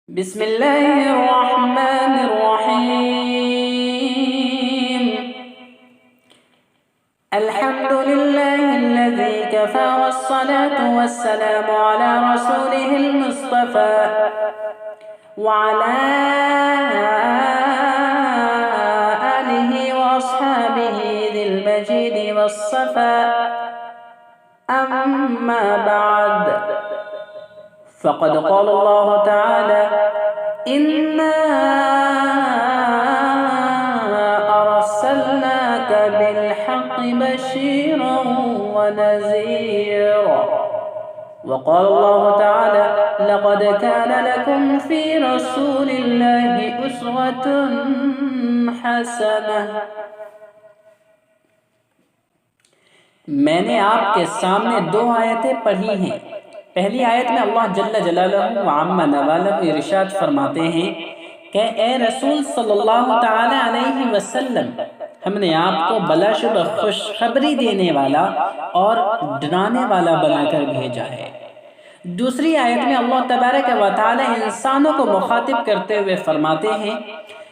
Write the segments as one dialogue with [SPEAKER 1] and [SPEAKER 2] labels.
[SPEAKER 1] بسم الله الرحمن الرحيم الحمد لله الذي كفى والصلاة والسلام على رسوله المصطفى وعلى آله وأصحابه ذي المجيد والصفا أما بعد فقد قال الله تعالى إنا أرسلناك بالحق بشيرا ونذيرا وقال الله تعالى لقد كان لكم في رسول الله أسوة حسنة میں نے آپ کے سامنے دو آیتیں پڑھی ہیں۔ پہلی آیت میں اللہ جل جلالہ وعم نوالہ ارشاد فرماتے ہیں کہ اے رسول صلی اللہ تعالی علیہ وسلم، ہم نے آپ کو بلا شبہ خوشخبری دینے والا اور ڈرانے والا بنا کر بھیجا ہے۔ دوسری آیت میں اللہ تبارک و تعالی انسانوں کو مخاطب کرتے ہوئے فرماتے ہیں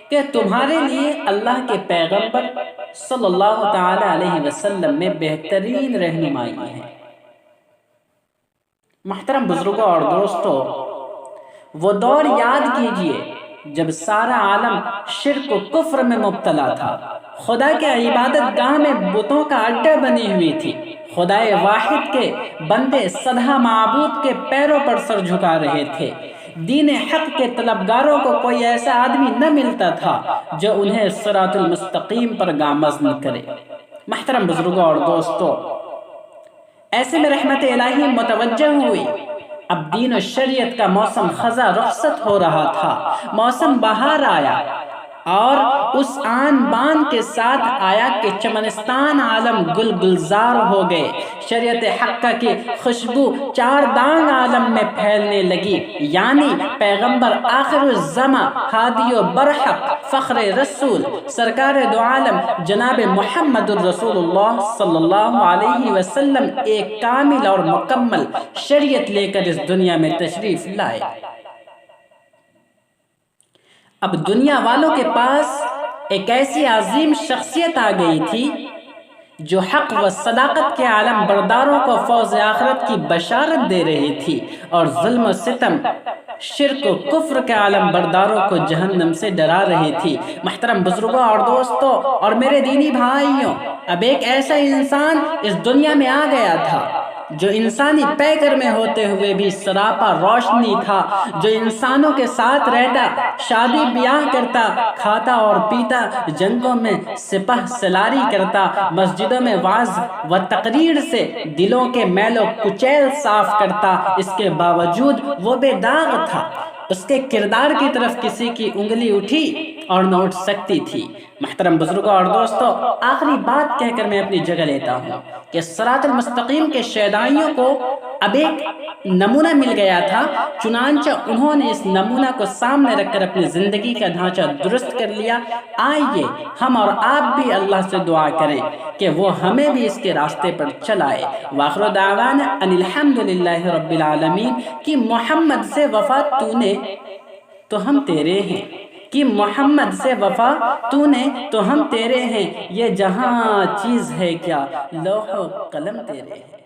[SPEAKER 1] کہ تمہارے لیے اللہ کے پیغمبر صلی اللہ تعالی علیہ وسلم میں بہترین رہنمائی ہے۔ محترم بزرگوں اور دوستو، وہ دور یاد کیجئے جب سارا عالم شرک و کفر میں مبتلا تھا، خدا کے عبادت گاہ میں بتوں کا اڈا بنی ہوئی تھی، خدائے واحد کے بندے سدھا معبود کے پیروں پر سر جھکا رہے تھے، دین حق کے طلبگاروں کو کوئی ایسا آدمی نہ ملتا تھا جو انہیں صراط المستقیم پر گامزن کرے۔ محترم بزرگوں اور دوستو، ایسے میں رحمت الہی متوجہ ہوئی۔ اب دین و شریعت کا موسم خزاں رخصت ہو رہا تھا، موسم بہار آیا اور اس آن بان کے ساتھ آیا کہ چمنستان عالم گل گلزار ہو گئے، شریعت حقہ کی خوشبو چار دانگ عالم میں پھیلنے لگی، یعنی پیغمبر آخر الزماں ہادی و برحق فخر رسول سرکار دو عالم جناب محمد الرسول اللہ صلی اللہ علیہ وسلم ایک کامل اور مکمل شریعت لے کر اس دنیا میں تشریف لائے۔ اب دنیا والوں کے پاس ایک ایسی عظیم شخصیت آ گئی تھی جو حق و صداقت کے عالم برداروں کو فوز آخرت کی بشارت دے رہی تھی اور ظلم و ستم، شرک و کفر کے عالم برداروں کو جہنم سے ڈرا رہی تھی۔ محترم بزرگوں اور دوستوں اور میرے دینی بھائیوں، اب ایک ایسا انسان اس دنیا میں آ گیا تھا جو انسانی پیکر میں ہوتے ہوئے بھی سراپا روشنی تھا، جو انسانوں کے ساتھ رہتا، شادی بیاہ کرتا، کھاتا اور پیتا، جنگوں میں سپہ سلاری کرتا، مسجدوں میں وعظ و تقریر سے دلوں کے میل و کچیل صاف کرتا، اس کے باوجود وہ بے داغ تھا، اس کے کردار کی طرف کسی کی انگلی اٹھی اور نہ اٹھ سکتی تھی۔ محترم بزرگوں اور دوستوں، آخری بات کہہ کر میں اپنی جگہ لیتا ہوں کہ صراط المستقیم کے شیدائیوں کو اب ایک نمونہ مل گیا تھا، چنانچہ انہوں نے اس نمونہ کو سامنے رکھ کر اپنی زندگی کا ڈھانچہ درست کر لیا۔ آئیے ہم اور آپ بھی اللہ سے دعا کریں کہ وہ ہمیں بھی اس کے راستے پر چلائے۔ وآخر دعوانا ان الحمدللہ رب العالمین۔ کہ محمد سے وفا تو نے تو ہم تیرے ہیں، کہ محمد سے وفا تو نے تو ہم تیرے ہیں، یہ جہاں چیز ہے کیا لوح و قلم تیرے ہیں۔